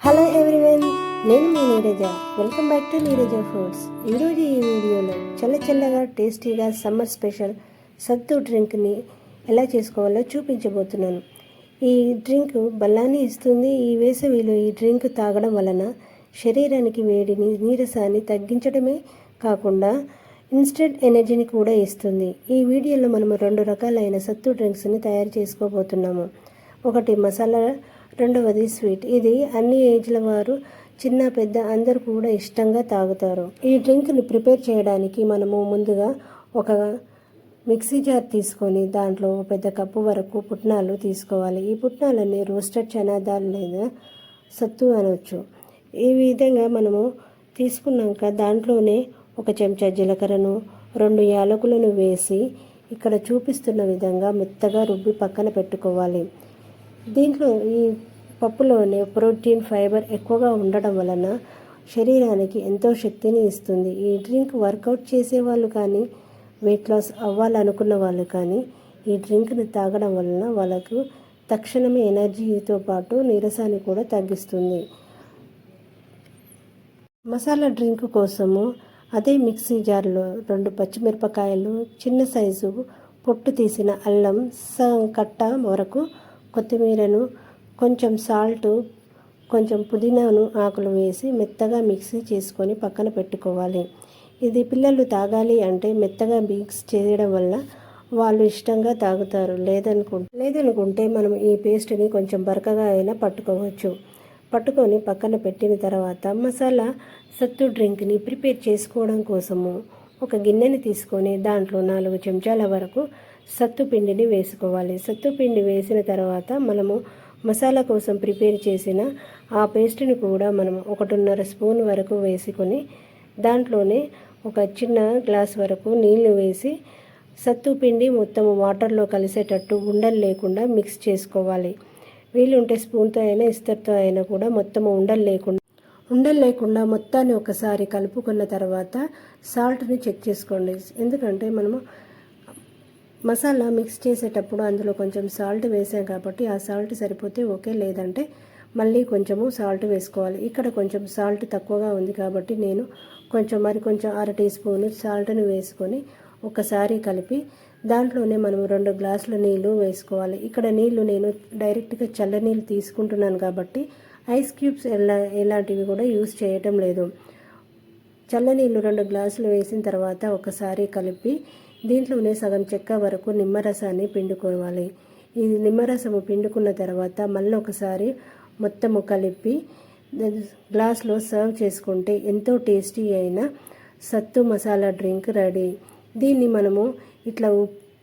Hello everyone, నేను మీ Neeraja. Welcome back to Neeraja foods. ఈరోజు ఈ వీడియోలో చల్లగా టేస్టీగా సమ్మర్ స్పెషల్ సత్తు డ్రింక్ని ఎలా చేసుకోవాలో చూపించబోతున్నాను. ఈ డ్రింక్ బలాన్ని ఇస్తుంది. ఈ వేసవిలో ఈ డ్రింక్ తాగడం వలన శరీరానికి వేడిని, నీరసాన్ని తగ్గించడమే కాకుండా ఇన్స్టెంట్ ఎనర్జీని కూడా ఇస్తుంది. ఈ వీడియోలో మనము 2 రకాలైన సత్తు డ్రింక్స్ని తయారు చేసుకోబోతున్నాము. ఒకటి మసాలా, రెండవది స్వీట్. ఇది అన్ని ఏజ్ల వారు, చిన్న పెద్ద అందరూ కూడా ఇష్టంగా తాగుతారు. ఈ డ్రింక్ని ప్రిపేర్ చేయడానికి మనము ముందుగా ఒక మిక్సీ జార్ తీసుకొని దాంట్లో పెద్ద కప్పు వరకు పుట్నాలు తీసుకోవాలి. ఈ పుట్నాలన్నీ రోస్టెడ్ చనా దాల్ లేదా సత్తు అనవచ్చు. ఈ విధంగా మనము తీసుకున్నాక దాంట్లోనే ఒక చెంచా జీలకర్రను, 2 యాలకులను వేసి ఇక్కడ చూపిస్తున్న విధంగా మెత్తగా రుబ్బి పక్కన పెట్టుకోవాలి. దీంట్లో ఈ పప్పులోనే ప్రోటీన్, ఫైబర్ ఎక్కువగా ఉండడం వలన శరీరానికి ఎంతో శక్తిని ఇస్తుంది. ఈ డ్రింక్ వర్కౌట్ చేసేవాళ్ళు కానీ, వెయిట్ లాస్ అవ్వాలనుకున్న వాళ్ళు కానీ ఈ డ్రింక్ని తాగడం వలన వాళ్ళకు తక్షణమే ఎనర్జీతో పాటు నీరసాన్ని కూడా తగ్గిస్తుంది. మసాలా డ్రింక్ కోసము అదే మిక్సీ జార్లో 2 పచ్చిమిరపకాయలు, చిన్న సైజు పొట్టు తీసిన అల్లం, కట్ట వరకు కొత్తిమీరను, కొంచెం సాల్టు, కొంచెం పుదీనాను ఆకులు వేసి మెత్తగా మిక్సీ చేసుకొని పక్కన పెట్టుకోవాలి. ఇది పిల్లలు తాగాలి అంటే మెత్తగా మిక్స్ చేయడం వల్ల వాళ్ళు ఇష్టంగా తాగుతారు. లేదనుకుంటే మనం ఈ పేస్ట్ని కొంచెం బరకగా అయినా పట్టుకొని పక్కన పెట్టిన తర్వాత మసాలా సత్తు డ్రింక్ని ప్రిపేర్ చేసుకోవడం కోసము ఒక గిన్నెని తీసుకొని దాంట్లో 4 చెంచాల వరకు సత్తు పిండిని వేసుకోవాలి. సత్తు పిండి వేసిన తర్వాత మనము మసాలా కోసం ప్రిపేర్ చేసిన ఆ పేస్ట్ని కూడా మనం 1.5 స్పూన్ వరకు వేసుకొని దాంట్లోనే ఒక చిన్న గ్లాస్ వరకు నీళ్లు వేసి సత్తు పిండి మొత్తం వాటర్లో కలిసేటట్టు ఉండలు లేకుండా మిక్స్ చేసుకోవాలి. వీలుంటే స్పూన్తో అయినా ఇస్తర్తో అయినా కూడా మొత్తం ఉండలు లేకుండా మొత్తాన్ని ఒకసారి కలుపుకున్న తర్వాత సాల్ట్ని చెక్ చేసుకోండి. ఎందుకంటే మనము మసాలా మిక్స్ చేసేటప్పుడు అందులో కొంచెం సాల్ట్ వేసాం కాబట్టి ఆ సాల్ట్ సరిపోతే ఓకే, లేదంటే మళ్ళీ కొంచెము సాల్ట్ వేసుకోవాలి. ఇక్కడ కొంచెం సాల్ట్ తక్కువగా ఉంది కాబట్టి నేను కొంచెం 1/2 టీ స్పూను సాల్ట్ని వేసుకొని ఒకసారి కలిపి దాంట్లోనే మనం 2 గ్లాసుల నీళ్లు వేసుకోవాలి. ఇక్కడ నీళ్లు నేను డైరెక్ట్గా చల్ల నీళ్ళు తీసుకుంటున్నాను కాబట్టి ఐస్ క్యూబ్స్ ఎలాంటివి కూడా యూస్ చేయటం లేదు. చల్లనీళ్ళు 2 గ్లాసులు వేసిన తర్వాత ఒకసారి కలిపి దీంట్లోనే సగం చెక్క వరకు నిమ్మరసాన్ని పిండుకోవాలి. ఈ నిమ్మరసము పిండుకున్న తర్వాత మళ్ళీ ఒకసారి మొత్తము కలిపి గ్లాస్లో సర్వ్ చేసుకుంటే ఎంతో టేస్టీ అయిన సత్తు మసాలా డ్రింక్ రెడీ. దీన్ని మనము ఇట్లా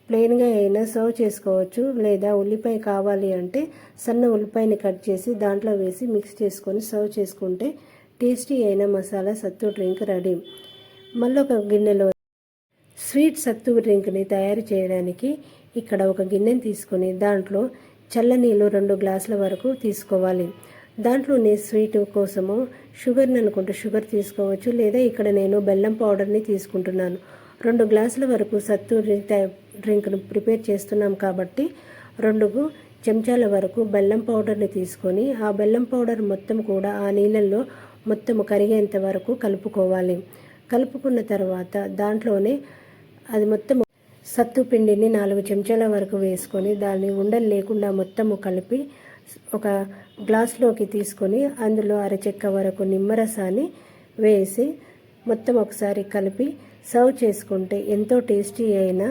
ప్లెయిన్గా అయినా సర్వ్ చేసుకోవచ్చు, లేదా ఉల్లిపాయ కావాలి అంటే సన్న ఉల్లిపాయని కట్ చేసి దాంట్లో వేసి మిక్స్ చేసుకొని సర్వ్ చేసుకుంటే టేస్టీ అయిన మసాలా సత్తు డ్రింక్ రెడీ. మళ్ళీ ఒక గిన్నెలో స్వీట్ సత్తు డ్రింక్ని తయారు చేయడానికి ఇక్కడ ఒక గిన్నెని తీసుకొని దాంట్లో చల్లనీళ్ళు 2 గ్లాసుల వరకు తీసుకోవాలి. దాంట్లోనే స్వీట్ కోసము షుగర్ని అనుకుంటే షుగర్ తీసుకోవచ్చు, లేదా ఇక్కడ నేను బెల్లం పౌడర్ని తీసుకుంటున్నాను. 2 గ్లాసుల వరకు సత్తు డ్రింక్ను ప్రిపేర్ చేస్తున్నాం కాబట్టి 2 చెంచాల వరకు బెల్లం పౌడర్ని తీసుకొని ఆ బెల్లం పౌడర్ మొత్తం కూడా ఆ నీళ్ళల్లో మొత్తం కరిగేంత వరకు కలుపుకోవాలి. కలుపుకున్న తర్వాత దాంట్లోనే అది మొత్తం సత్తు పిండిని 4 చెంచాల వరకు వేసుకొని దాన్ని ఉండలు లేకుండా మొత్తము కలిపి ఒక గ్లాస్లోకి తీసుకొని అందులో 1/2 చెక్క వరకు నిమ్మరసాన్ని వేసి మొత్తం ఒకసారి కలిపి సర్వ్ చేసుకుంటే ఎంతో టేస్టీ అయిన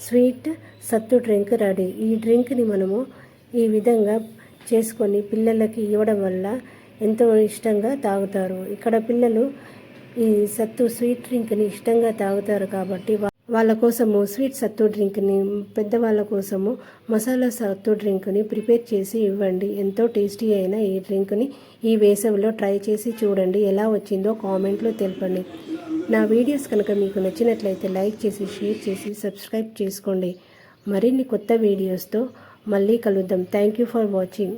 స్వీట్ సత్తు డ్రింక్ రెడీ. ఈ డ్రింక్ని మనము ఈ విధంగా చేసుకొని పిల్లలకి ఇవ్వడం వల్ల ఎంతో ఇష్టంగా తాగుతారు. ఇక్కడ పిల్లలు ఈ సత్తు స్వీట్ డ్రింక్ని ఇష్టంగా తాగుతారు కాబట్టి వాళ్ళ కోసము స్వీట్ సత్తు డ్రింక్ని, పెద్దవాళ్ళ కోసము మసాలా సత్తు డ్రింక్ని ప్రిపేర్ చేసి ఇవ్వండి. ఎంతో టేస్టీ అయిన ఈ డ్రింక్ని ఈ వేసవిలో ట్రై చేసి చూడండి. ఎలా వచ్చిందో కామెంట్లో తెలపండి. నా వీడియోస్ కనుక మీకు నచ్చినట్లయితే లైక్ చేసి, షేర్ చేసి, సబ్స్క్రైబ్ చేసుకోండి. మరిన్ని కొత్త వీడియోస్తో మళ్ళీ కలుద్దాం. Thank you for watching.